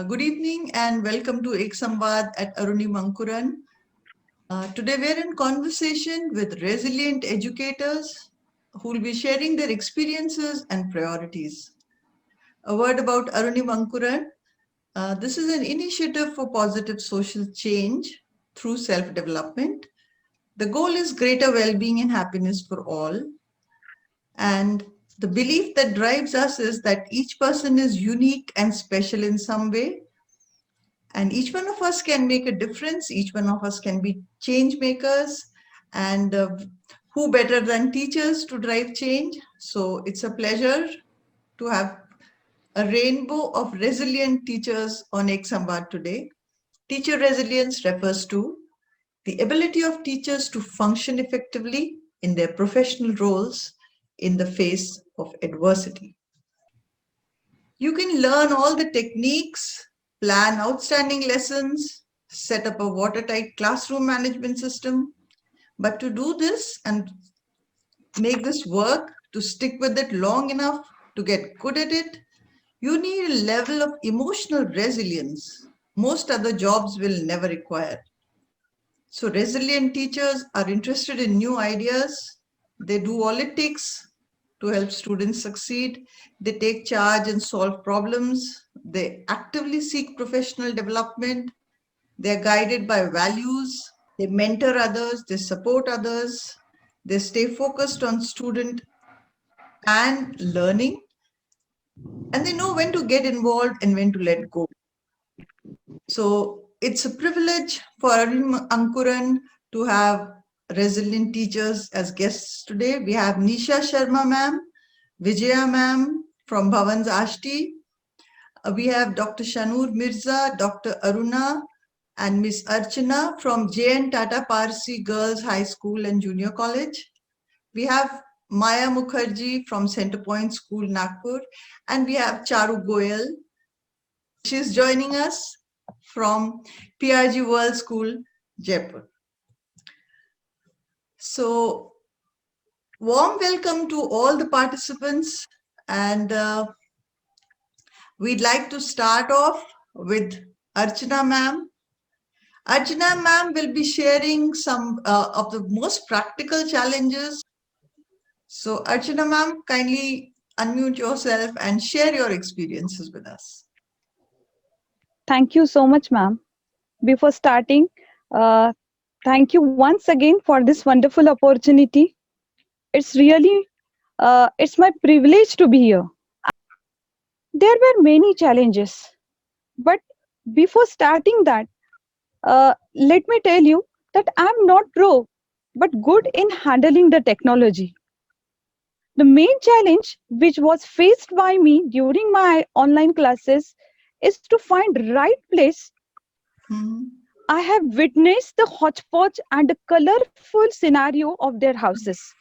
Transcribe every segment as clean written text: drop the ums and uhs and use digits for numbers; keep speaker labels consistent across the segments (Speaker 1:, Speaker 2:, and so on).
Speaker 1: Good evening and welcome to Ek Samvad at Arunim Ankuran. Today we're in conversation with resilient educators who will be sharing their experiences and priorities. A word about Arunim Ankuran. This is an initiative for positive social change through self-development. The goal is greater well-being and happiness for all. And the belief that drives us is that each person is unique and special in some way. And each one of us can make a difference. Each one of us can be change makers. And who better than teachers to drive change? So it's a pleasure to have a rainbow of resilient teachers on Ek Samvad today. Teacher resilience refers to the ability of teachers to function effectively in their professional roles in the face of adversity. You can learn all the techniques, plan outstanding lessons, set up a watertight classroom management system. But to do this and make this work, to stick with it long enough to get good at it, you need a level of emotional resilience most other jobs will never require. So resilient teachers are interested in new ideas. They do all it takes to help students succeed. They take charge and solve problems. They actively seek professional development. They are guided by values. They mentor others. They support others. They stay focused on student and learning. And they know when to get involved and when to let go. So it's a privilege for Arunim Ankuran to have resilient teachers as guests today. We have Nisha Sharma ma'am, Vijaya ma'am from Bhavans Ashti. We have Dr. Shanur Mirza, Dr. Aruna, and Miss Archana from J.N. Tata Parsi Girls High School and Junior College. We have Maya Mukherjee from Center Point School, Nagpur. And we have Charu Goyal. She's joining us from PRG World School, Jaipur. So, warm welcome to all the participants, and we'd like to start off with Archana ma'am. Archana ma'am will be sharing some of the most practical challenges. So, Archana ma'am, kindly unmute yourself and share your experiences with us.
Speaker 2: Thank you so much, ma'am. Before starting, thank you once again for this wonderful opportunity. It's really, it's my privilege to be here. There were many challenges, but before starting that, let me tell you that I'm not pro, but good in handling the technology. The main challenge which was faced by me during my online classes is to find right place. I have witnessed the hodgepodge and the colorful scenario of their houses.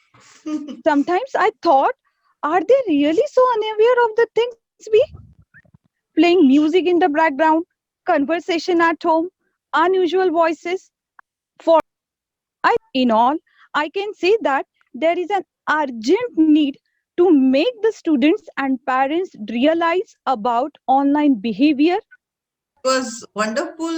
Speaker 2: Sometimes I thought, are they really so unaware of the things we? Playing music in the background, conversation at home, unusual voices. For in all, I can say that there is an urgent need to make the students and parents realize about online behavior.
Speaker 1: It was wonderful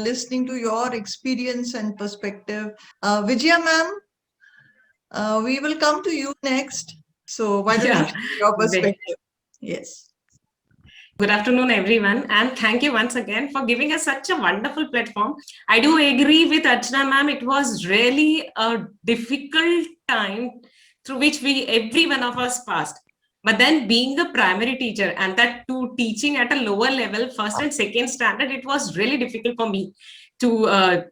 Speaker 1: listening to your experience and perspective. Vijaya ma'am, we will come to you next. So why don't you share your perspective? Yes.
Speaker 3: Good afternoon, everyone, and thank you once again for giving us such a wonderful platform. I do agree with Archana ma'am. It was really a difficult time through which every one of us passed. But then being the primary teacher and that too teaching at a lower level, first and second standard, it was really difficult for me to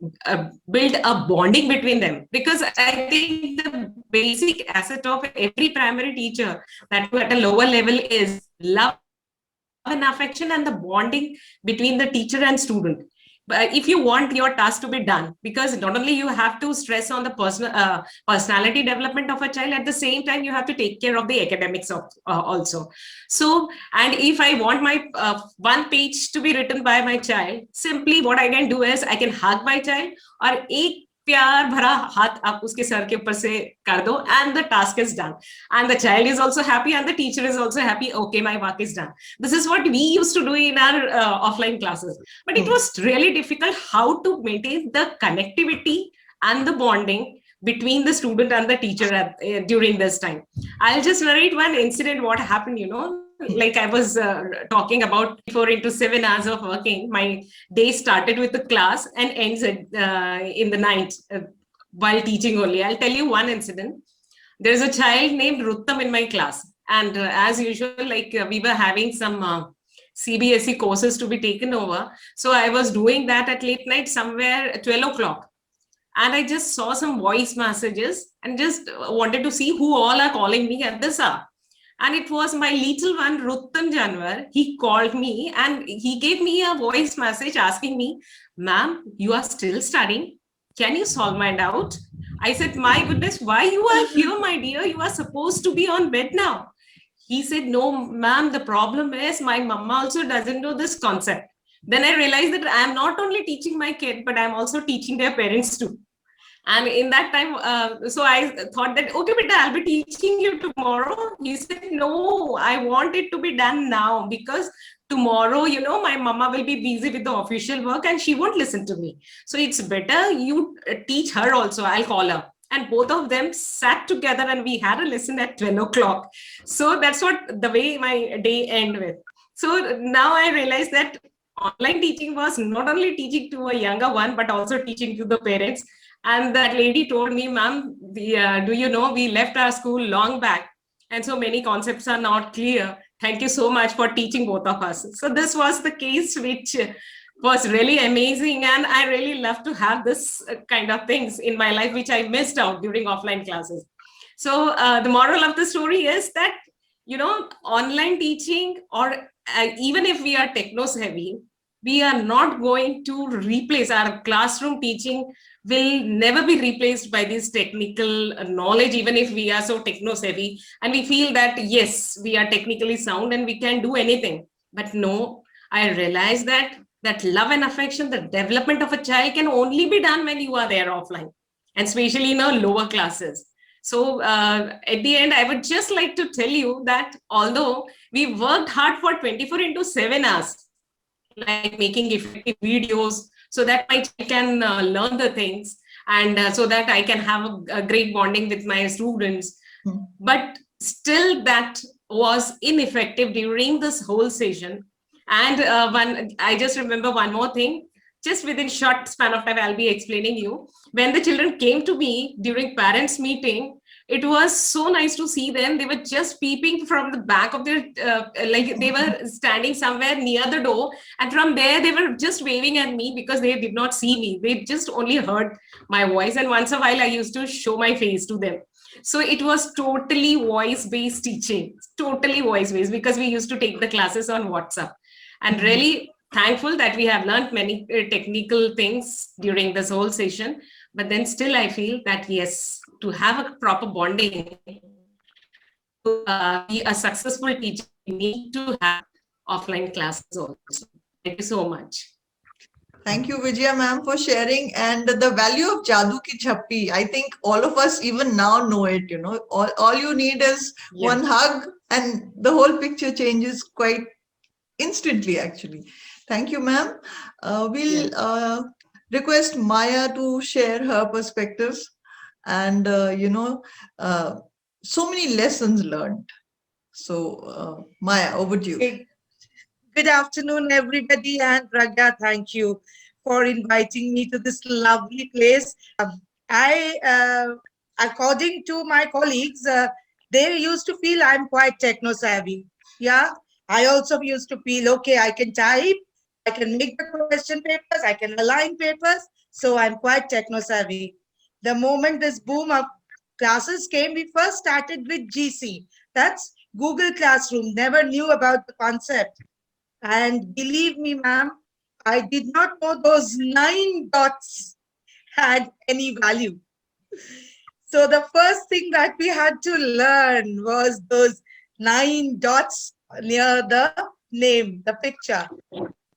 Speaker 3: build a bonding between them, because I think the basic asset of every primary teacher that at a lower level is love and affection and the bonding between the teacher and student. But if you want your task to be done, because not only you have to stress on the personality development of a child, at the same time you have to take care of the academics of also. So, and if I want my one page to be written by my child, simply what I can do is I can hug my child, or प्यार भरा हाथ आप उसके sir के ऊपर से कर दो, and the task is done, and the child is also happy and the teacher is also happy. Okay, my work is done. This is what we used to do in our offline classes, but it was really difficult how to maintain the connectivity and the bonding between the student and the teacher during this time. I'll just narrate one incident what happened, like I was talking about 4 into 7 hours of working. My day started with the class and ends in the night while teaching only. I'll tell you one incident. There's a child named Ruttam in my class, and as usual, like we were having some CBSE courses to be taken over. So I was doing that at late night, somewhere 12 o'clock. And I just saw some voice messages and just wanted to see who all are calling me at this hour. And it was my little one, Ruttam Janwar. He called me and he gave me a voice message asking me, "Ma'am, you are still studying. Can you solve my doubt?" I said, "My goodness, why you are here, my dear? You are supposed to be on bed now." He said, "No, ma'am, the problem is my mama also doesn't know this concept." Then I realized that I'm not only teaching my kid, but I'm also teaching their parents too. And in that time, so I thought that, "Okay, beta, I'll be teaching you tomorrow." He said, "No, I want it to be done now, because tomorrow, my mama will be busy with the official work and she won't listen to me. So it's better you teach her also. I'll call her." And both of them sat together and we had a lesson at 12 o'clock. So that's what the way my day ended with. So now I realize that online teaching was not only teaching to a younger one, but also teaching to the parents. And that lady told me, "Ma'am, do you know we left our school long back, and so many concepts are not clear. Thank you so much for teaching both of us." So this was the case, which was really amazing, and I really love to have this kind of things in my life, which I missed out during offline classes. So the moral of the story is that, online teaching, or even if we are techno heavy, we are not going to replace our classroom teaching. Will never be replaced by this technical knowledge, even if we are so techno savvy and we feel that yes, we are technically sound and we can do anything. But no, I realize that love and affection, the development of a child, can only be done when you are there offline, and especially in our lower classes. So at the end, I would just like to tell you that although we worked hard for 24/7 hours, like making effective videos so that my child can learn the things, and so that I can have a great bonding with my students. But still that was ineffective during this whole session. And I just remember one more thing, just within short span of time, I'll be explaining you. When the children came to me during parents meeting, it was so nice to see them. They were just peeping from the back of their, like they were standing somewhere near the door. And from there, they were just waving at me because they did not see me. They just only heard my voice. And once a while, I used to show my face to them. So it was totally voice-based teaching, totally voice-based, because we used to take the classes on WhatsApp. And really thankful that we have learned many technical things during this whole session. But then still I feel that yes, to have a proper bonding, to be a successful teacher, you need to have offline classes also. Thank you so much.
Speaker 1: Thank you, Vijaya ma'am, for sharing. And the value of Jadoo Ki Chappi, I think all of us even now know it, all you need is one hug and the whole picture changes quite instantly, actually. Thank you, ma'am. We'll request Maya to share her perspectives and, so many lessons learned. So, Maya, over to you.
Speaker 4: Okay. Good afternoon, everybody, and Pragya, thank you for inviting me to this lovely place. According to my colleagues, they used to feel I'm quite techno-savvy. Yeah, I also used to feel, okay, I can type, I can make the question papers, I can align papers, so I'm quite techno-savvy. The moment this boom of classes came, we first started with GC. That's Google Classroom. Never knew about the concept. And believe me, ma'am, I did not know those 9 dots had any value. So the first thing that we had to learn was those 9 dots near the name, the picture.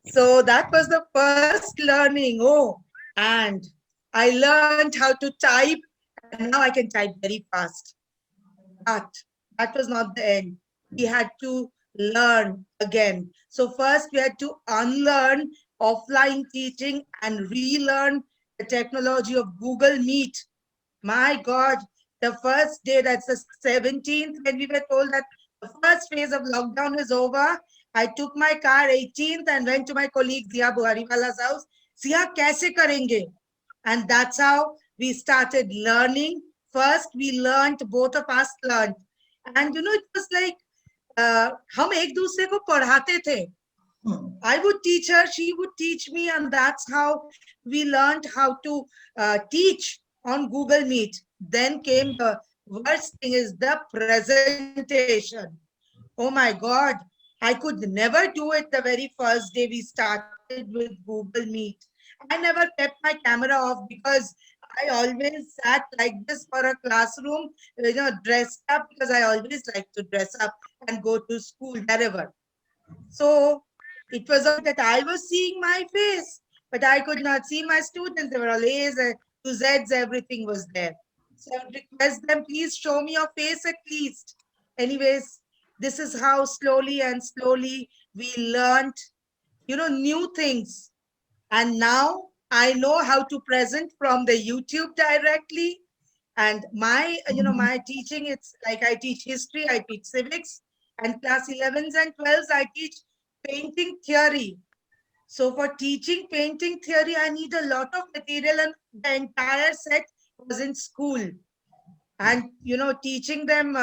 Speaker 4: So that was the first learning. Oh, and I learned how to type, and now I can type very fast. But that was not the end. We had to learn again. So first we had to unlearn offline teaching and relearn the technology of Google Meet. My God, the first day, that's the 17th, when we were told that the first phase of lockdown is over, I took my car 18th and went to my colleague Zia Buhariwala's house. Zia, kaise karenge? And that's how we started learning. First, we learned, both of us learned. And it was like, हम एक दूसरे को पढ़ाते थे. I would teach her, she would teach me, and that's how we learned how to teach on Google Meet. Then came the worst thing, is the presentation. Oh my God, I could never do it the very first day we started with Google Meet. I never kept my camera off because I always sat like this for a classroom, dressed up, because I always like to dress up and go to school wherever. So it was not that I was seeing my face, but I could not see my students. They were all A's, to Z's, everything was there. So I would request them, please show me your face at least. Anyways, this is how slowly and slowly we learned, new things. And now I know how to present from the YouTube directly. And my, my teaching, it's like I teach history, I teach civics, and class 11s and 12s, I teach painting theory. So for teaching painting theory, I need a lot of material, and the entire set was in school. And, teaching them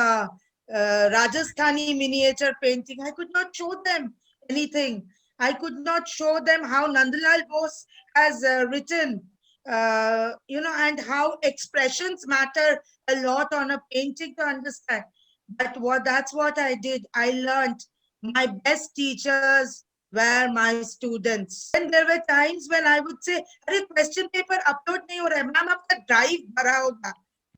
Speaker 4: Rajasthani miniature painting, I could not show them anything. I could not show them how Nandalal Bose has written, and how expressions matter a lot on a painting to understand. But that's what I did. I learned. My best teachers were my students. And there were times when I would say, "Arey, question paper upload nahi ho raha hai, ma'am, aapka drive bhara hoga."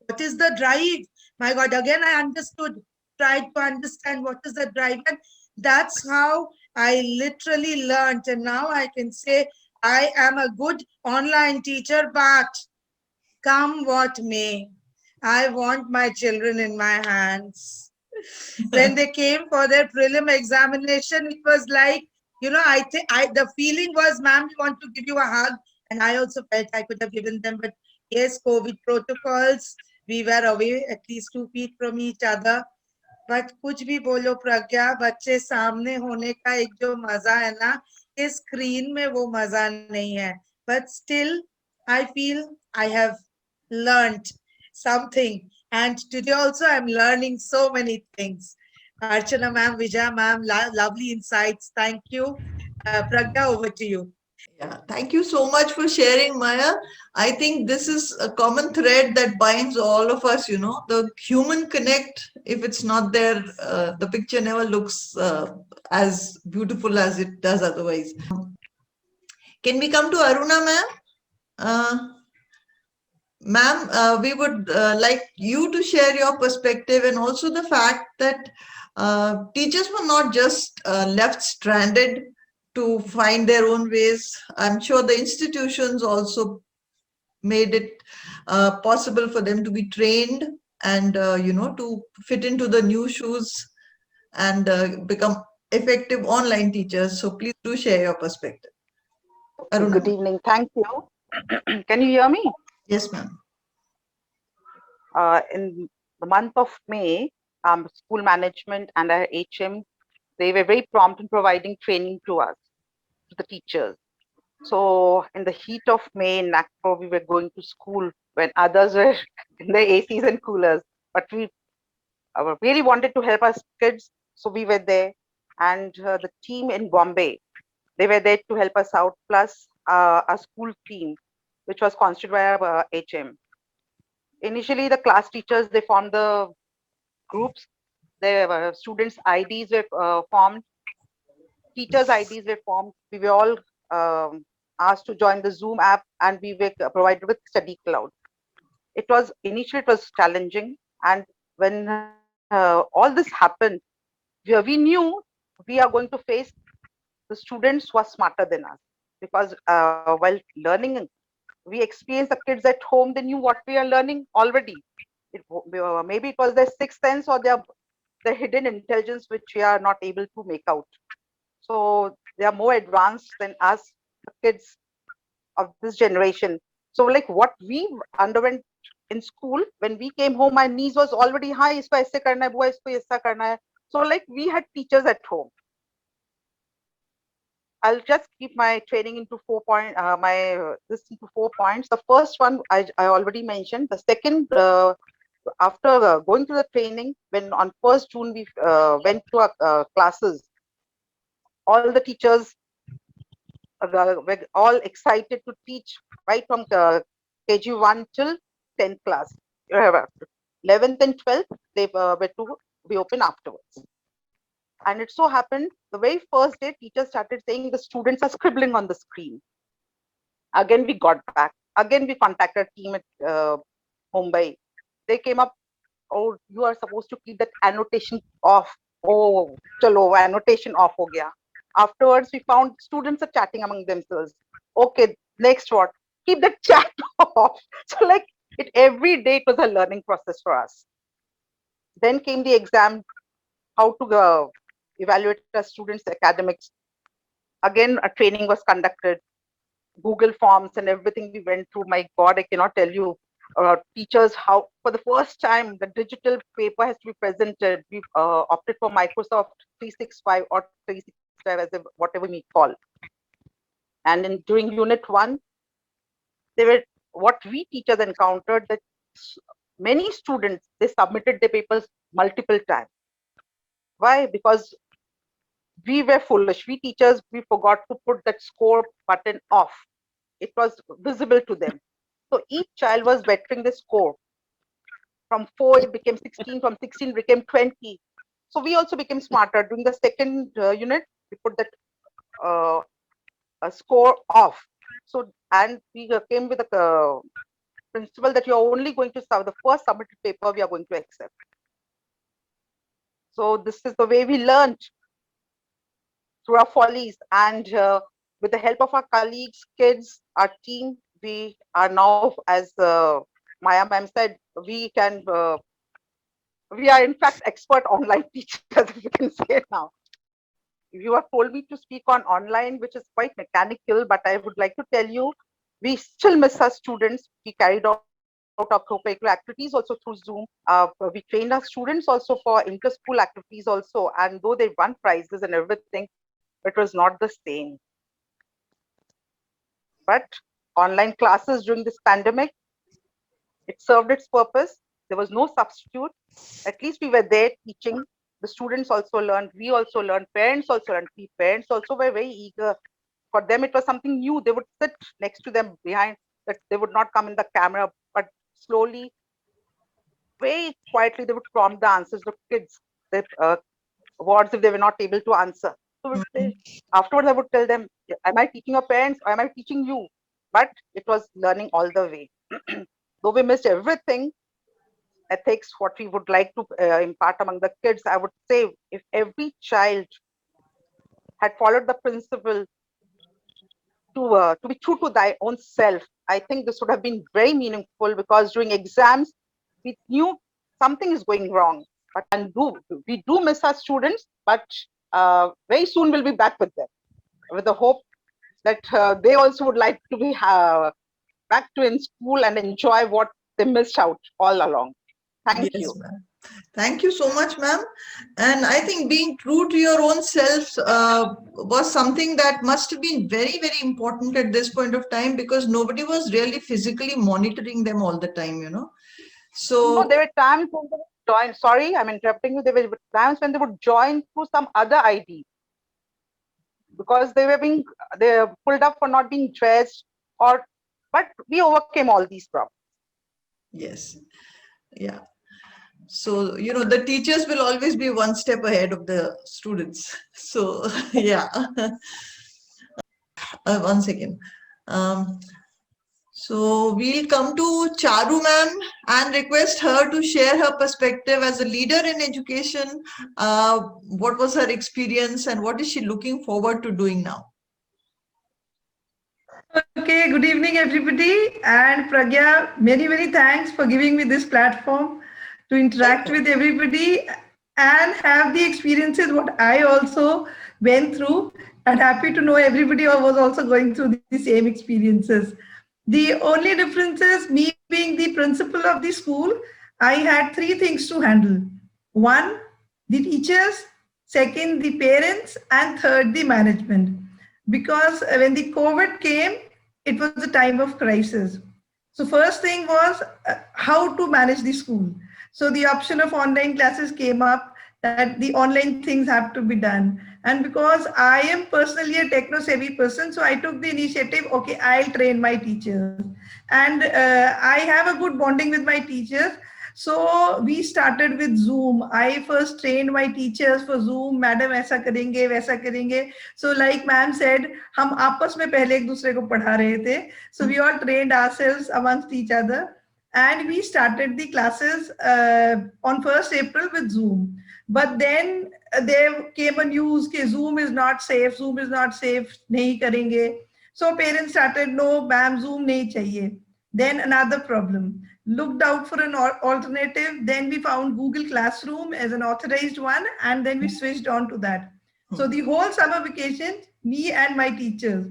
Speaker 4: What is the drive? My God, again I understood, tried to understand what is the drive. And that's how I literally learned. And now I can say I am a good online teacher, but come what may, I want my children in my hands. When they came for their prelim examination, it was like, I think the feeling was, ma'am, we want to give you a hug. And I also felt I could have given them, but yes, COVID protocols, we were away at least 2 feet from each other. But कुछ भी बोलो प्रज्ञा, बच्चे सामने होने का एक जो मजा है ना, इस स्क्रीन में वो मजा नहीं है. But still, I feel I have learned something. And today also I'm learning so many things. Archana ma'am, Vijaya ma'am, lovely insights. Thank you. Pragya, over to you.
Speaker 1: Yeah, thank you so much for sharing, Maya. I think this is a common thread that binds all of us, the human connect. If it's not there, the picture never looks as beautiful as it does otherwise. Can we come to Aruna, ma'am? Ma'am, we would like you to share your perspective, and also the fact that teachers were not just left stranded to find their own ways. I'm sure the institutions also made it possible for them to be trained and, to fit into the new shoes and become effective online teachers. So please do share your perspective. Aruna.
Speaker 5: Good evening. Thank you. Can you hear me?
Speaker 1: Yes, ma'am.
Speaker 5: In the month of May, school management and our HM, they were very prompt in providing training to us, to the teachers. So in the heat of May in Nagpur, we were going to school when others were in the ACs and coolers. But we really wanted to help us kids, so we were there. And the team in Bombay, they were there to help us out, plus a school team, which was constituted by our HM. Initially, the class teachers, they formed the groups. The students' IDs were formed. Teachers' IDs were formed. We were all asked to join the Zoom app, and we were provided with Study Cloud. Initially it was challenging, and when all this happened, we knew we are going to face the students who are smarter than us, because while learning we experienced the kids at home, they knew what we are learning already. Maybe it was their sixth sense or their hidden intelligence, which we are not able to make out. So they are more advanced than us, the kids of this generation. So like what we underwent in school, when we came home, my knees was already high. Isko aise karna hai, bua isko aisa karna hai. So like we had teachers at home. I'll just keep my training into 4 points. This into 4 points. The first one I already mentioned. The second, after going to the training, when on 1st June we went to our classes, all the teachers were all excited to teach right from KG1 till 10th class. 11th and 12th, they were to be open afterwards. And it so happened, the very first day, teachers started saying the students are scribbling on the screen. Again, we got back. Again, we contacted team at Mumbai. They came up, oh, you are supposed to keep that annotation off. Oh, chalo, annotation off ho gaya. Afterwards, we found students are chatting among themselves. Okay, next what? Keep the chat off. So like every day it was a learning process for us. Then came the exam, how to evaluate the students' academics. Again, a training was conducted, Google Forms and everything we went through. My God, I cannot tell you. Teachers, how for the first time the digital paper has to be presented. We opted for Microsoft 365 or 365 as whatever we call. And during Unit 1, what we teachers encountered that many students, they submitted their papers multiple times. Why? Because we were foolish. We teachers, we forgot to put that score button off. It was visible to them. So each child was bettering the score. From 4, it became 16. From 16, it became 20. So we also became smarter. During the second unit, we put that a score off. So, and we came with a principle that you're only going to the first submitted paper we are going to accept. So this is the way we learned through our follies, and with the help of our colleagues, kids, our team, we are now, as Maya ma'am said, we are in fact expert online teachers, if you can say now. You have told me to speak on online, which is quite mechanical, but I would like to tell you, we still miss our students. We carried out our co-curricular activities also through Zoom. We trained our students also for inter-school activities also, and though they won prizes and everything, it was not the same. But online classes during this pandemic, it served its purpose. There was no substitute. At least we were there teaching. The students also learned, we also learned, parents also learned. Parents also were very eager. For them, it was something new. They would sit next to them behind, that they would not come in the camera, but slowly, very quietly, they would prompt the answers to kids, the words if they were not able to answer. So afterwards, I would tell them, am I teaching your parents or am I teaching you? But it was learning all the way. Though we missed everything, ethics, what we would like to impart among the kids, I would say if every child had followed the principle to be true to thy own self, I think this would have been very meaningful, because during exams, we knew something is going wrong. But we do miss our students, but very soon we'll be back with them, with the hope that they also would like to be back to in school and enjoy what they missed out all along. Thank you.
Speaker 1: Ma'am. Thank you so much, ma'am. And I think being true to your own self was something that must have been very, very important at this point of time, because nobody was really physically monitoring them all the time, you know. So
Speaker 5: no, there were times when they would join. Sorry, I'm interrupting you. There were times when they would join through some other ID, because they were pulled up for not being dressed, but we overcame all these problems.
Speaker 1: Yes. Yeah. So, you know, the teachers will always be one step ahead of the students. So, yeah. One second. So we'll come to Charu ma'am and request her to share her perspective as a leader in education. What was her experience and what is she looking forward to doing now?
Speaker 6: Okay, good evening, everybody. And Pragya, many, many thanks for giving me this platform to interact with everybody and have the experiences what I also went through. And happy to know everybody was also going through the same experiences. The only difference is me being the principal of the school, I had three things to handle. One, the teachers, second, the parents, and third, the management. Because when the COVID came, it was a time of crisis. So first thing was how to manage the school. So the option of online classes came up that the online things have to be done. And because I am personally a techno savvy person, so I took the initiative, okay, I'll train my teachers. And I have a good bonding with my teachers. So we started with Zoom. I first trained my teachers for Zoom. Madam ऐसा करेंगे वैसा करेंगे. So like ma'am said, हम आपस में पहले एक दूसरे को पढ़ा रहे थे. So we all trained ourselves amongst each other. And we started the classes on 1st April with Zoom. But then there came a news that Zoom is not safe, Zoom is not safe, nahi karenge. So parents started, no, ma'am, Zoom nahi chahiye. Then another problem. Looked out for an alternative. Then we found Google Classroom as an authorized one, and then we switched on to that. So the whole summer vacation, me and my teachers,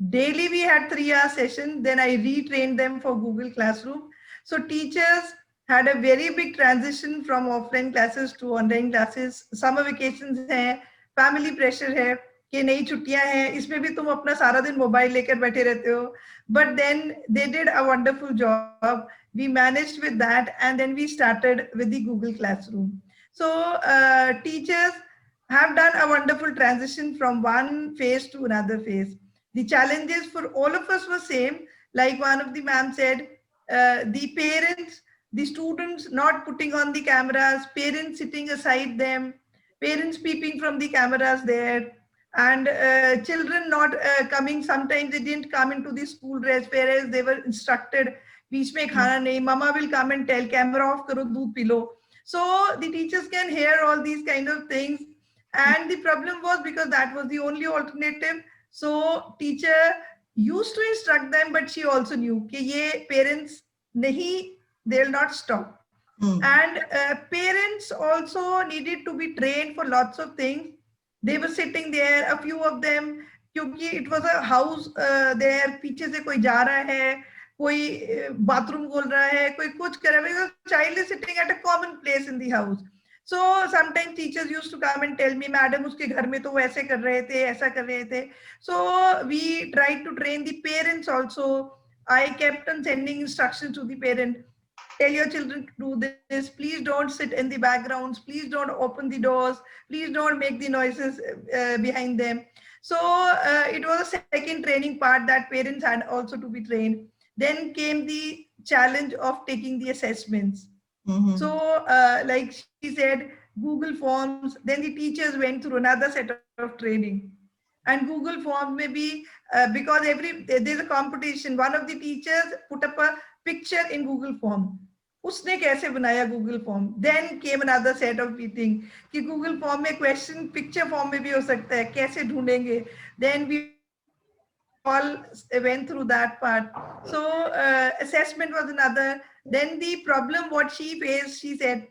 Speaker 6: daily we had 3-hour session. Then I retrained them for Google Classroom. So teachers had a very big transition from offline classes to online classes. Summer vacations है, family pressure है कि नई छुट्टियां हैं, इसमें भी तुम अपना सारा दिन मोबाइल लेकर बैठे रहते हो. But then they did a wonderful job. We managed with that, and then we started with the Google Classroom. So teachers have done a wonderful transition from one phase to another phase. The challenges for all of us were same. Like one of the ma'am said, the parents, the students not putting on the cameras, parents sitting aside them, parents peeping from the cameras there, and children not coming. Sometimes they didn't come into the school dress, whereas they were instructed, बीच में खाना नहीं, mama will come and tell, camera off करो, दूध P low. So the teachers can hear all these kind of things. And the problem was because that was the only alternative. So teacher used to instruct them, but she also knew कि ये parents नहीं, they'll not stop. And parents also needed to be trained for lots of things. They were sitting there, a few of them, क्योंकि it was a house there, पीछे से कोई जा रहा है, कोई bathroom खोल रहा है, कोई कुछ कर रहा है, because child is sitting at a common place in the house. So sometimes teachers used to come and tell me, madam, उसके घर में तो वो ऐसे कर रहे थे, ऐसा कर रहे थे. So we tried to train the parents also. I kept on sending instructions to the parent. Tell your children to do this. Please don't sit in the backgrounds. Please don't open the doors. Please don't make the noises behind them. So it was a second training part that parents had also to be trained. Then came the challenge of taking the assessments. So like she said, Google Forms, then the teachers went through another set of training. And Google Forms may be, because there's a competition, one of the teachers put up a picture in Google Form. उसने कैसे बनाया Google Form? Then came another set of meeting कि Google Form में question picture form में भी हो सकता है, कैसे ढूंढेंगे? Then we all went through that part. So assessment was another. Then the problem what she faced, she said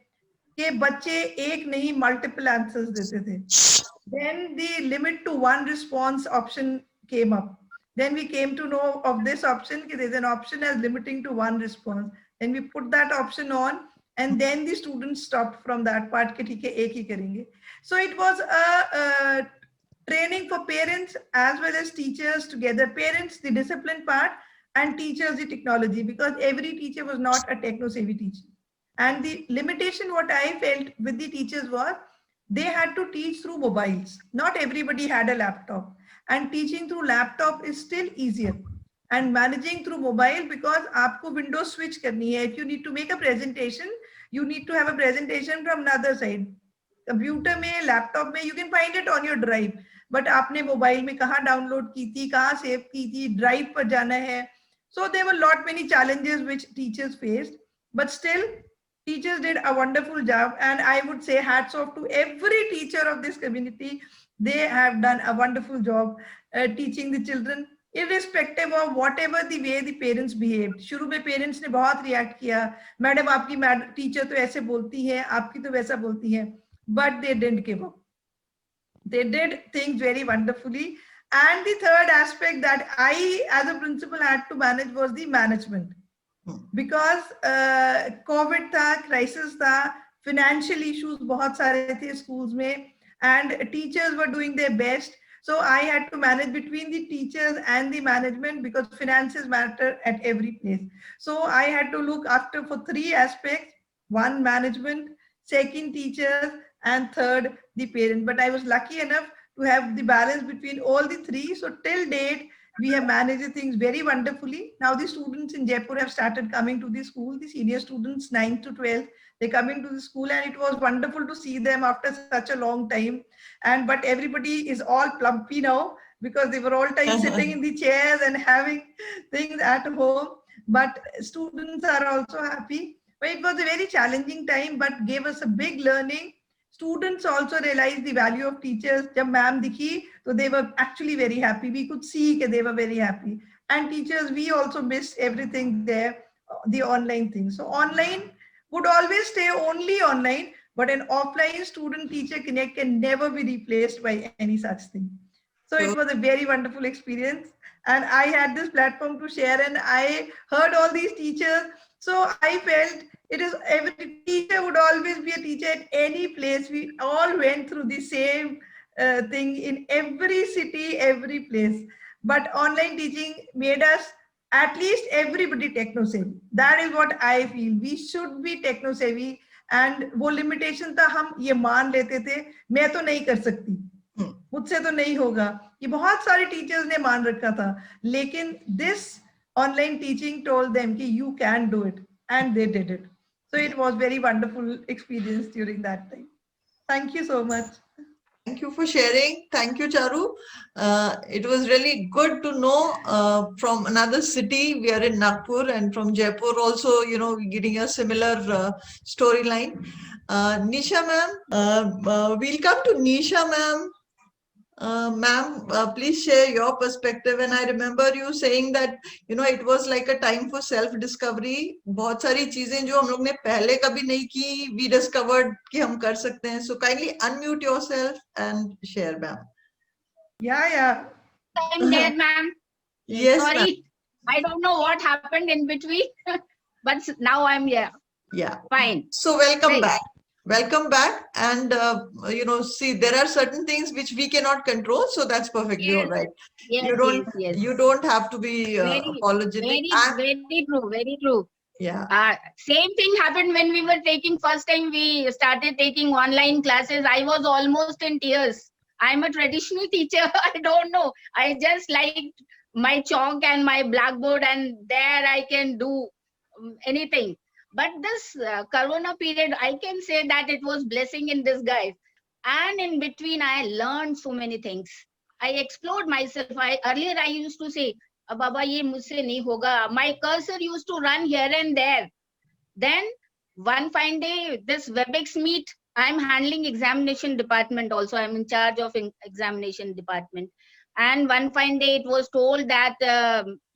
Speaker 6: कि बच्चे एक नहीं multiple answers देते थे. Then the limit to one response option came up. Then we came to know of this option, कि there's an option as limiting to one response. Then we put that option on, and then the students stopped from that part कि ठीक है एक ही करेंगे. So it was a training for parents as well as teachers together. Parents, the discipline part, and teachers, the technology, because every teacher was not a techno-savvy teacher. And the limitation what I felt with the teachers was they had to teach through mobiles. Not everybody had a laptop. And teaching through laptop is still easier. And managing through mobile, because आपको window switch करनी है. If you need to make a presentation, you need to have a presentation from another side. Computer में, laptop में, you can find it on your drive. But आपने mobile में कहाँ download की थी, कहाँ save की थी, drive पर जाना है. So there were lot many challenges which teachers faced. But still, teachers did a wonderful job, and I would say hats off to every teacher of this community. They have done a wonderful job teaching the children. irrespective of whatever the way the parents behaved. शुरू में parents ने बहुत react किया, madam आपकी teacher तो ऐसे बोलती है, आपकी तो वैसा बोलती है, but they didn't give up. They did things very wonderfully. And the third aspect that I, as a principal, had to manage was the management. Because COVID था, crisis था, financial issues बहुत सारे थे schools में, and teachers were doing their best. So I had to manage between the teachers and the management because finances matter at every place. So I had to look after for three aspects: one, management; second, teachers; and third, the parent. But I was lucky enough to have the balance between all the three. So till date, we have managed things very wonderfully. Now the students in Jaipur have started coming to the school, the senior students 9th to 12th, they come into the school, and it was wonderful to see them after such a long time. But everybody is all plumpy now because they were all time sitting in the chairs and having things at home. But students are also happy. But it was a very challenging time, but gave us a big learning. Students also realized the value of teachers. Jab ma'am dikhi, so they were actually very happy. We could see that they were very happy. And teachers, we also missed everything there, the online thing. So online would always stay only online, but an offline student-teacher connect can never be replaced by any such thing. So it was a very wonderful experience. And I had this platform to share, and I heard all these teachers. So I felt it is every teacher would always be a teacher at any place. We all went through the same thing in every city, every place. But online teaching made us at least everybody techno savvy. That is what I feel. We should be techno savvy. And वो limitation था, हम ये मान लेते थे, मैं तो नहीं कर सकती, मुझसे तो नहीं होगा, ये बहुत सारे teachers ने मान रखा था. लेकिन this online teaching told them कि you can do it, and they did it. So it was very wonderful experience during that time. Thank you so much.
Speaker 1: Thank you for sharing. Thank you, Charu. It was really good to know from another city. We are in Nagpur, and from Jaipur also, you know, getting a similar storyline. Nisha ma'am, we'll come to Nisha ma'am. Ma'am, please share your perspective. And I remember you saying that, you know, it was like a time for self-discovery. बहुत सारी चीजें जो हम लोग ने पहले कभी नहीं की, we discovered कि हम कर सकते हैं. So kindly unmute yourself and share, ma'am.
Speaker 6: Yeah.
Speaker 7: I'm there, ma'am.
Speaker 1: Yes,
Speaker 7: Sorry, I don't know what happened in between, but now I'm here.
Speaker 1: yeah.
Speaker 7: Fine.
Speaker 1: So welcome
Speaker 7: Great.
Speaker 1: back. Welcome back. And, you know, see, there are certain things which we cannot control. So that's perfectly all right.
Speaker 7: Yes, yes.
Speaker 1: You don't have to be
Speaker 7: Very,
Speaker 1: apologetic.
Speaker 7: very true, very true.
Speaker 1: Yeah.
Speaker 7: Same thing happened when we were taking, first time we started taking online classes. I was almost in tears. I'm a traditional teacher. I don't know. I just like my chalk and my blackboard, and there I can do anything. But this Corona period, I can say that it was blessing in disguise. And in between, I learned so many things. I explored myself. Earlier I used to say, Baba, ye mujhse nahi hoga. My cursor used to run here and there. Then one fine day, this WebEx meet, I'm handling examination department also. I'm in charge of examination department. And one fine day, it was told that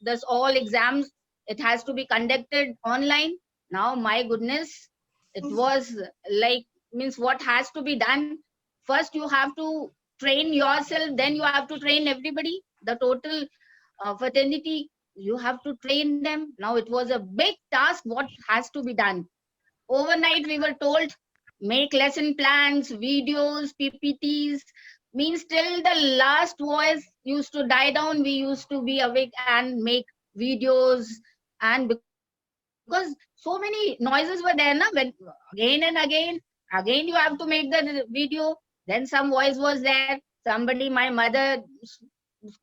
Speaker 7: this all exams, it has to be conducted online. Now, my goodness, it was like, means what has to be done. First, you have to train yourself, then you have to train everybody, the total fraternity, you have to train them. Now, it was a big task, what has to be done. Overnight, we were told, make lesson plans, videos, PPTs, means till the last voice used to die down, we used to be awake and make videos. And because so many noises were there, when again and again you have to make the video. Then some voice was there, somebody, my mother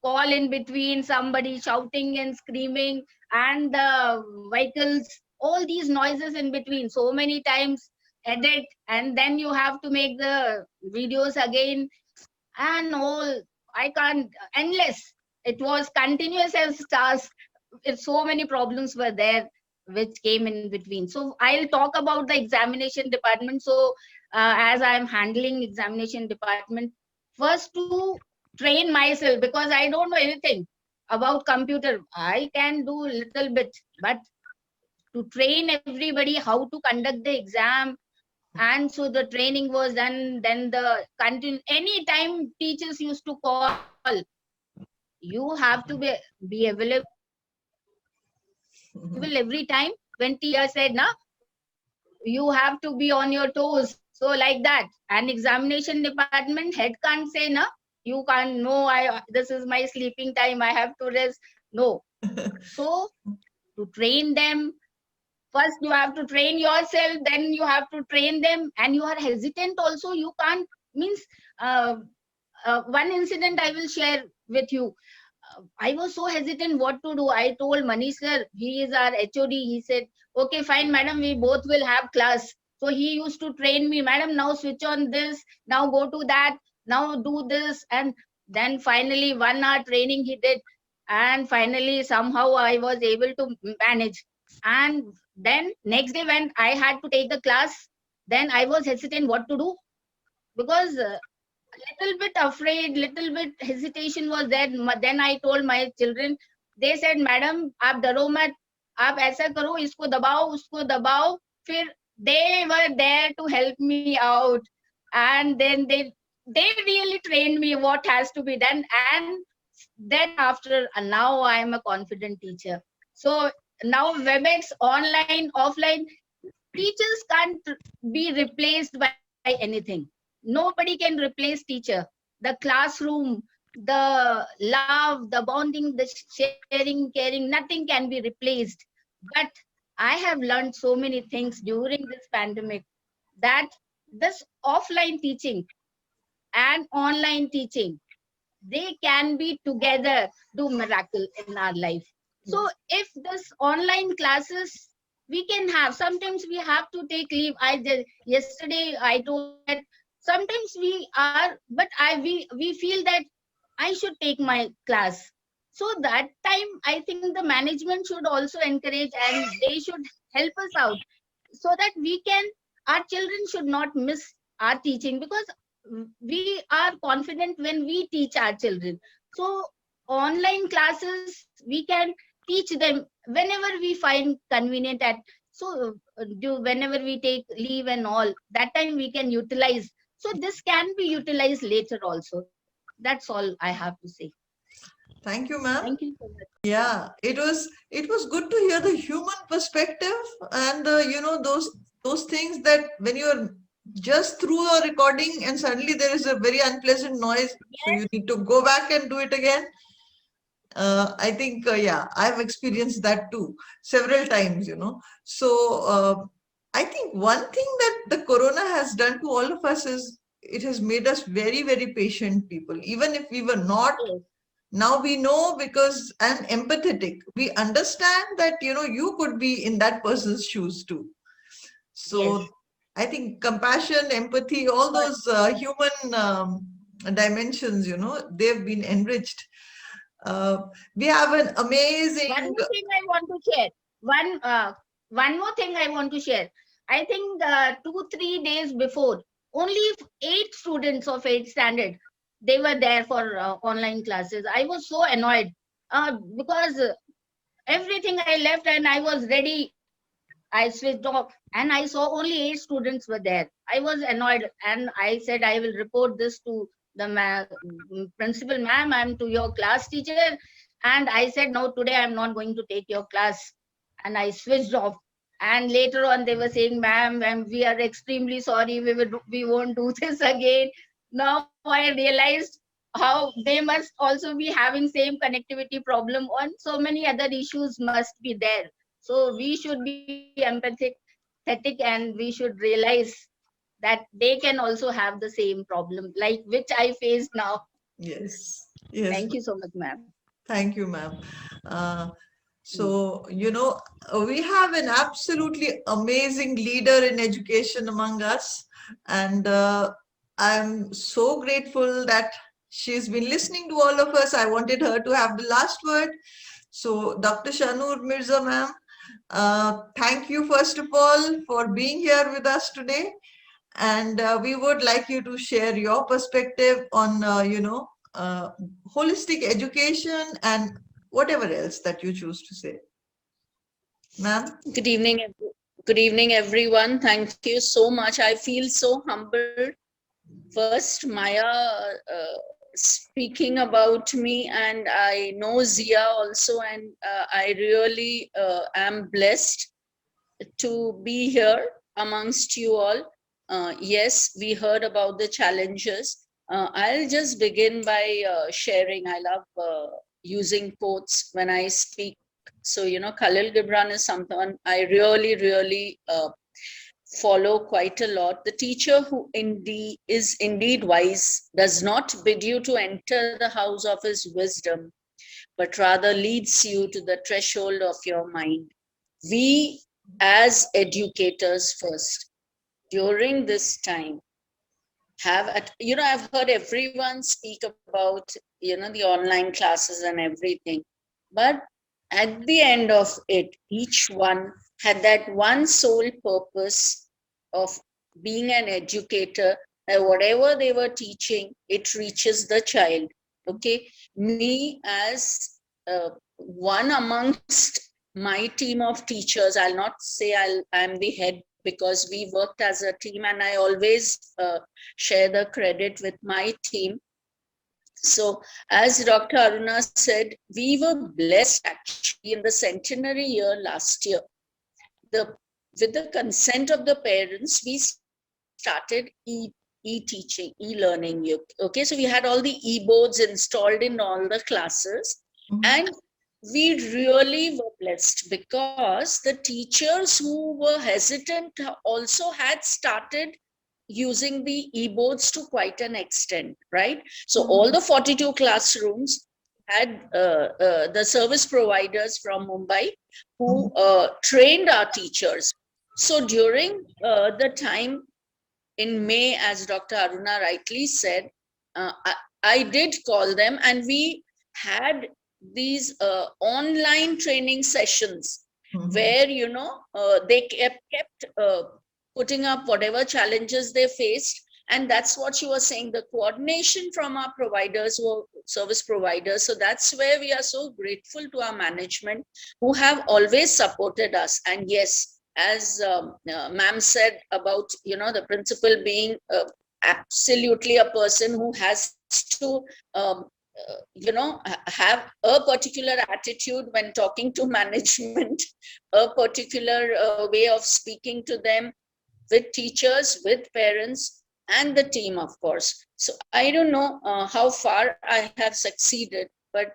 Speaker 7: call in between, somebody shouting and screaming, and the vehicles, all these noises in between. So many times edit, and then you have to make the videos again, and all. I can't, endless. It was continuous as task. So many problems were there which came in between. So I'll talk about the examination department. So as I'm handling examination department, first to train myself, because I don't know anything. about computer, I can do little bit, but to train everybody how to conduct the exam, and so the training was done. Then the continue anytime teachers used to call, you have to be available every time. When teacher said, "Na, you have to be on your toes," so like that. And examination department head can't say, "Na, you can't. No, this is my sleeping time. I have to rest." No. So to train them, first you have to train yourself, then you have to train them, and you are hesitant also. You can't means. One incident I will share with you. I was so hesitant what to do. I told Manish sir, he is our HOD. He said, "Okay, fine, madam, we both will have class." So he used to train me, "Madam, now switch on this, now go to that, now do this." And then finally 1 hour training he did. And finally somehow I was able to manage. And then next day when I had to take the class, then I was hesitant what to do, because little bit afraid, little bit hesitation was there. Then I told my children, they said, "Madam, आप डरो मत, आप ऐसा करो, इसको दबाओ, उसको दबाओ." फिर they were there to help me out, and then they really trained me what has to be done. And then after, now I am a confident teacher. So now WebEx, online, offline, teachers can't be replaced by anything. Nobody can replace teacher. The classroom, the love, the bonding, the sharing, caring, nothing can be replaced. But I have learned so many things during this pandemic, that this offline teaching and online teaching, they can be together, do miracle in our life. So if this online classes, we can have, sometimes we have to take leave. Yesterday I told that sometimes we are, but we feel that I should take my class. So that time I think the management should also encourage, and they should help us out, so that we can, our children should not miss our teaching, because we are confident when we teach our children. So online classes, we can teach them whenever we find convenient. At so do whenever we take leave and all, that time we can utilize. So this can be utilized later also. That's all I have to say.
Speaker 1: Thank you, ma'am.
Speaker 7: Thank you so much.
Speaker 1: Yeah, it was good to hear the human perspective, and those things that when you're just through a recording and suddenly there is a very unpleasant noise, so you need to go back and do it again. I think yeah, I've experienced that too several times. So I think one thing that the corona has done to all of us is it has made us very, very patient people. Even if we were not, now we know, because and empathetic. We understand that you could be in that person's shoes too. So
Speaker 7: Yes.
Speaker 1: I think compassion, empathy, all those human dimensions, they've been enriched. We have an amazing.
Speaker 7: One more thing I want to share. One more thing I want to share. I think 2-3 days before, only 8 students of 8th standard, they were there for online classes. I was so annoyed because everything I left and I was ready. I switched off and I saw only 8 students were there. I was annoyed, and I said I will report this to the principal ma'am and to your class teacher. And I said, no, today I'm not going to take your class. And I switched off. And later on they were saying, ma'am, we are extremely sorry. We won't do this again. Now I realized how they must also be having same connectivity problem on so many other issues must be there. So we should be empathetic and we should realize that they can also have the same problem like which I face now.
Speaker 1: Yes. Yes.
Speaker 7: Thank you so much, ma'am.
Speaker 1: Thank you, ma'am. So, we have an absolutely amazing leader in education among us. And I'm so grateful that she's been listening to all of us. I wanted her to have the last word. So, Dr. Shanur Mirza, ma'am, thank you, first of all, for being here with us today. And we would like you to share your perspective on, holistic education and whatever else that you choose to say. Ma'am?
Speaker 8: Good evening. Good evening, everyone. Thank you so much. I feel so humbled. First, Maya speaking about me, and I know Zia also, and I really am blessed to be here amongst you all. Yes, we heard about the challenges. I'll just begin by sharing. I love using quotes when I speak. So, Khalil Gibran is someone I really follow quite a lot. The teacher who is indeed wise does not bid you to enter the house of his wisdom, but rather leads you to the threshold of your mind. We as educators first, during this time, I've heard everyone speak about, the online classes and everything, but at the end of it, each one had that one sole purpose of being an educator, that whatever they were teaching, it reaches the child. Okay, me as one amongst my team of teachers, I'll not say I'm the head, because we worked as a team, and I always share the credit with my team. So as Dr. Aruna said, we were blessed actually in the centenary year last year. With the consent of the parents, we started e-teaching, e-learning. Okay, so we had all the e-boards installed in all the classes. And we really were blessed because the teachers who were hesitant also had started using the e-boards to quite an extent, right? So all the 42 classrooms had the service providers from Mumbai who trained our teachers. So during the time in May, as Dr. Aruna rightly said, I did call them, and we had these online training sessions where, they kept putting up whatever challenges they faced. And that's what she was saying, the coordination from our providers, who are service providers. So that's where we are so grateful to our management, who have always supported us. And yes, as ma'am said about, the principal being absolutely a person who has to, have a particular attitude when talking to management, a particular way of speaking to them, with teachers, with parents, and the team, of course. So I don't know how far I have succeeded, but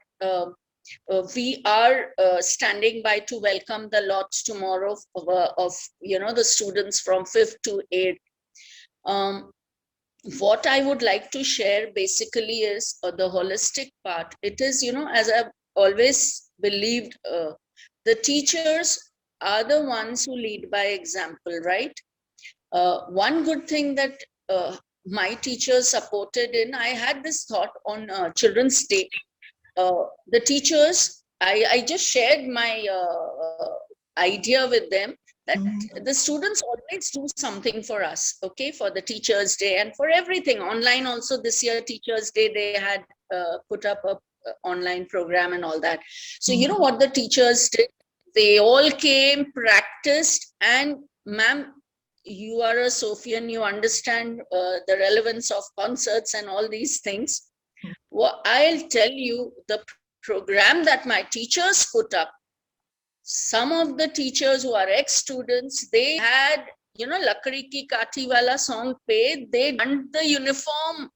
Speaker 8: we are standing by to welcome the lots tomorrow of the students from 5th to 8th. What I would like to share basically is the holistic part. It is, as I've always believed, the teachers are the ones who lead by example, right? One good thing that my teachers supported in, I had this thought on Children's Day. The teachers, I just shared my idea with them that the students always do something for us, okay, for the Teachers' Day and for everything. Online also this year, Teachers' Day, they had put up a online program and all that. So you know what the teachers did? They all came, practiced, and ma'am, you are a Sophian, you understand the relevance of concerts and all these things. Well, I'll tell you, the program that my teachers put up, some of the teachers who are ex-students, they had, Lakdi Ki Kaathi wala song pe, they donned the uniform.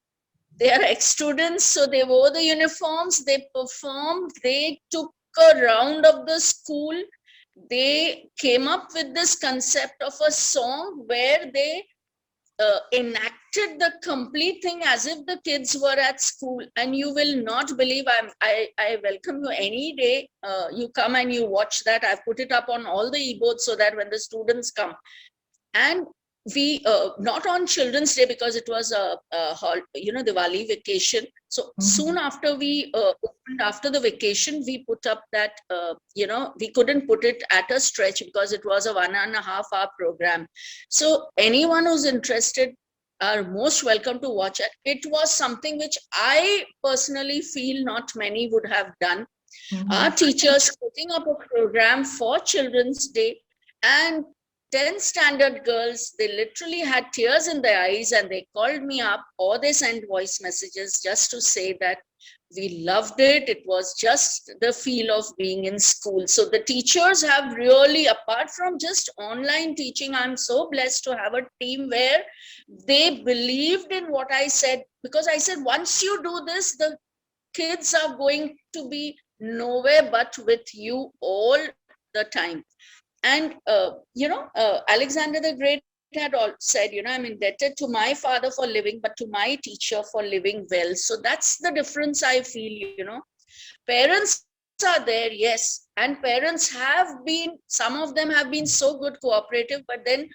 Speaker 8: They are ex-students, so they wore the uniforms, they performed, they took a round of the school. They came up with this concept of a song where they enacted the complete thing as if the kids were at school. And you will not believe, I welcome you any day. You come and you watch that. I've put it up on all the e-boards so that when the students come. And we, not on Children's Day because it was a Diwali vacation. So soon after we opened, after the vacation, we put up that, we couldn't put it at a stretch because it was a 1.5 hour program. So anyone who's interested are most welcome to watch it. It was something which I personally feel not many would have done. Our teachers putting up a program for Children's Day, and 10 standard girls, they literally had tears in their eyes and they called me up or they sent voice messages just to say that we loved it. It was just the feel of being in school. So the teachers have really, apart from just online teaching, I'm so blessed to have a team where they believed in what I said, because I said, once you do this, the kids are going to be nowhere but with you all the time. And, Alexander the Great had all said, I'm indebted to my father for living, but to my teacher for living well. So that's the difference I feel, Parents are there, yes. And parents have been, some of them have been so good cooperative, but then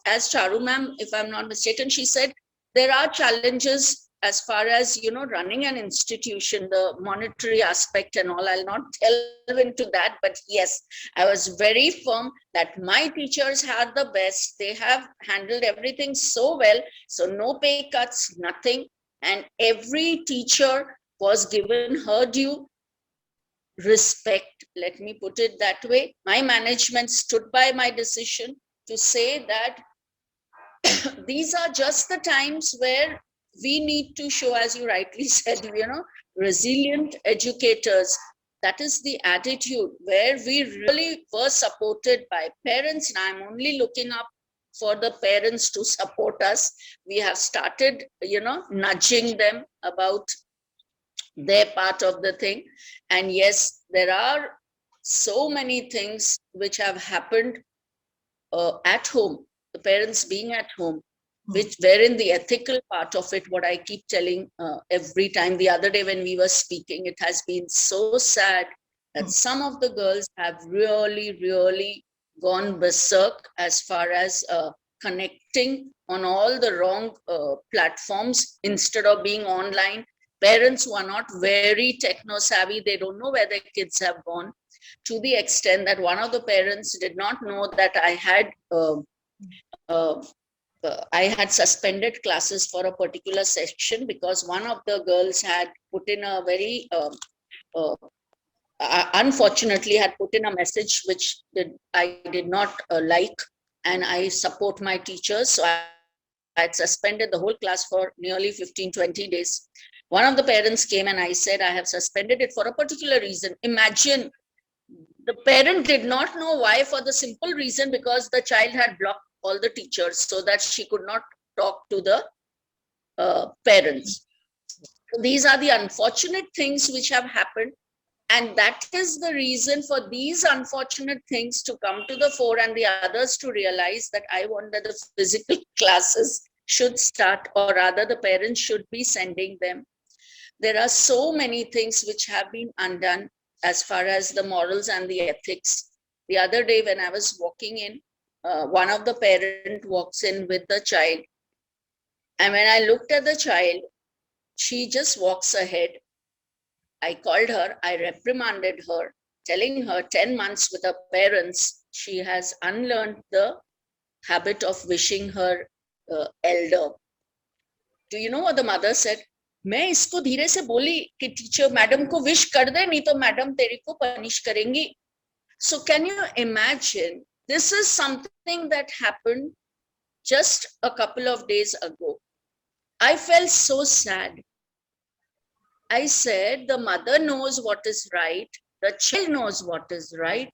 Speaker 8: as Charu ma'am, if I'm not mistaken, she said, there are challenges as far as, running an institution, the monetary aspect and all. I'll not delve into that, but yes, I was very firm that my teachers had the best. They have handled everything so well. So no pay cuts, nothing. And every teacher was given her due respect. Let me put it that way. My management stood by my decision to say that these are just the times where we need to show, as you rightly said, resilient educators. That is the attitude where we really were supported by parents. And I'm only looking up for the parents to support us. We have started, nudging them about their part of the thing. And yes, there are so many things which have happened at home, the parents being at home, wherein the ethical part of it, what I keep telling every time. The other day when we were speaking, it has been so sad that some of the girls have really, really gone berserk as far as connecting on all the wrong platforms instead of being online. Parents who are not very techno savvy, they don't know where their kids have gone, to the extent that one of the parents did not know that I had suspended classes for a particular section because one of the girls had put in a very, unfortunately had put in a message which I did not like, and I support my teachers. So I had suspended the whole class for nearly 15-20 days. One of the parents came and I said, I have suspended it for a particular reason. Imagine, the parent did not know why, for the simple reason because the child had blocked all the teachers so that she could not talk to the parents. So these are the unfortunate things which have happened. And that is the reason for these unfortunate things to come to the fore and the others to realize that I want that the physical classes should start, or rather the parents should be sending them. There are so many things which have been undone as far as the morals and the ethics. The other day when I was walking in, one of the parent walks in with the child. And when I looked at the child, she just walks ahead. I called her, I reprimanded her, telling her 10 months with her parents, she has unlearned the habit of wishing her elder. Do you know what the mother said? मैं इसको धीरे से बोली कि teacher madam को wish कर दे, नहीं तो मैडम तेरे को पनिश करेंगी. So can you imagine? This is something that happened just a couple of days ago. I felt so sad. I said, the mother knows what is right. The child knows what is right.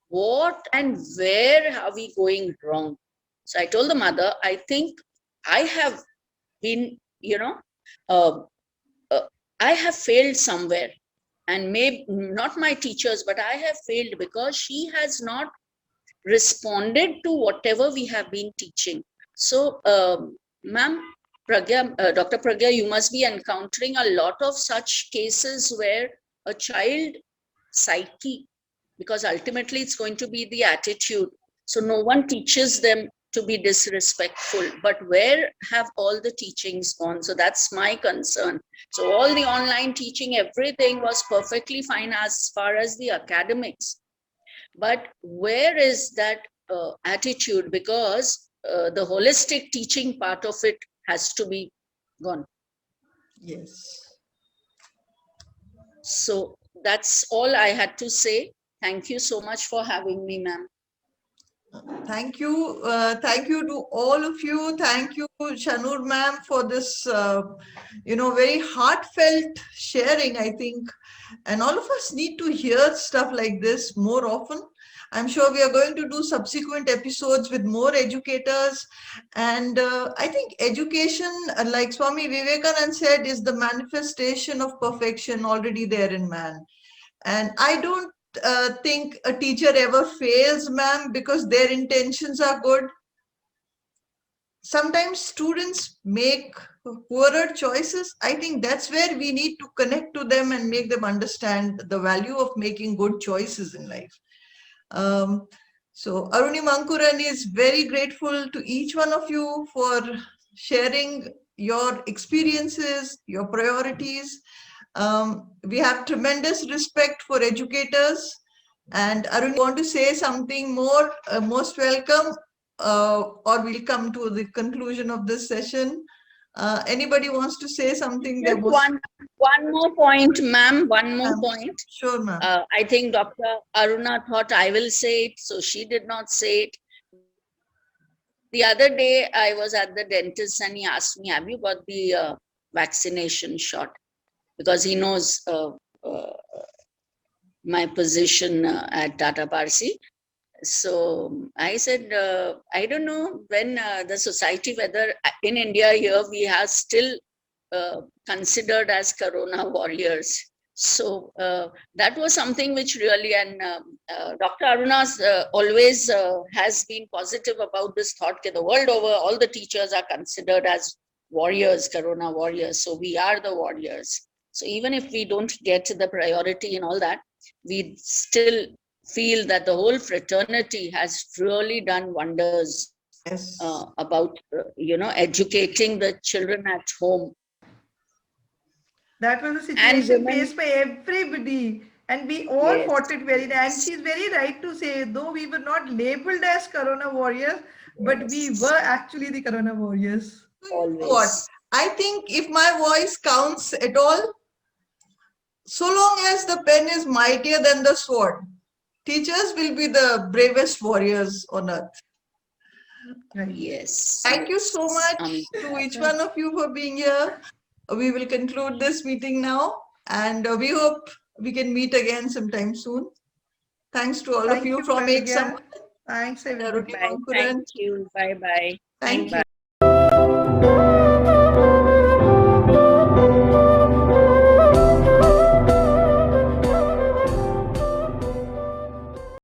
Speaker 8: What and where are we going wrong? So I told the mother, I think I have been, I have failed somewhere, and maybe not my teachers, but I have failed because she has not responded to whatever we have been teaching. So, ma'am, Pragya, Dr. Pragya, you must be encountering a lot of such cases where a child psyche, because ultimately it's going to be the attitude. So no one teaches them to be disrespectful, but where have all the teachings gone? So that's my concern. So all the online teaching, everything was perfectly fine as far as the academics. But where is that attitude? Because the holistic teaching part of it has to be gone.
Speaker 1: Yes.
Speaker 8: So that's all I had to say. Thank you so much for having me, ma'am.
Speaker 1: Thank you. Thank you to all of you. Thank you, Shanur ma'am, for this, very heartfelt sharing, I think. And all of us need to hear stuff like this more often. I'm sure we are going to do subsequent episodes with more educators. And I think education, like Swami Vivekananda said, is the manifestation of perfection already there in man. And I don't think a teacher ever fails, ma'am, because their intentions are good. Sometimes students make poorer choices. I think that's where we need to connect to them and make them understand the value of making good choices in life. So Aruni Mankuran is very grateful to each one of you for sharing your experiences, your priorities. We have tremendous respect for educators. And Arun, you want to say something more? Most welcome, or we'll come to the conclusion of this session. Anybody wants to say something?
Speaker 8: Just one more point, ma'am. One more point.
Speaker 1: Sure, ma'am.
Speaker 8: I think Dr. Aruna thought I will say it, so she did not say it. The other day, I was at the dentist and he asked me, have you got the vaccination shot? Because he knows my position at Tata Parsi. So I said, I don't know when the society, whether in India here we are still considered as Corona warriors. So that was something which really, and Dr. Aruna's always has been positive about this thought that the world over, all the teachers are considered as warriors, Corona warriors. So we are the warriors. So even if we don't get the priority and all that, we still feel that the whole fraternity has really done wonders.
Speaker 1: Yes.
Speaker 8: About, educating the children at home.
Speaker 6: That was a situation faced by everybody, and we all fought it very. And she's very right to say, though we were not labeled as Corona warriors, but we were actually the Corona warriors.
Speaker 1: What? I think if my voice counts at all, so long as the pen is mightier than the sword, teachers will be the bravest warriors on earth.
Speaker 6: Right.
Speaker 8: Yes.
Speaker 1: Thank you so much to each one of you for being here. We will conclude this meeting now, and we hope we can meet again sometime soon. Thanks to all of you from Ek Samvad.
Speaker 6: Thanks, everybody.
Speaker 8: Thank you. Bye-bye.
Speaker 1: Thank you.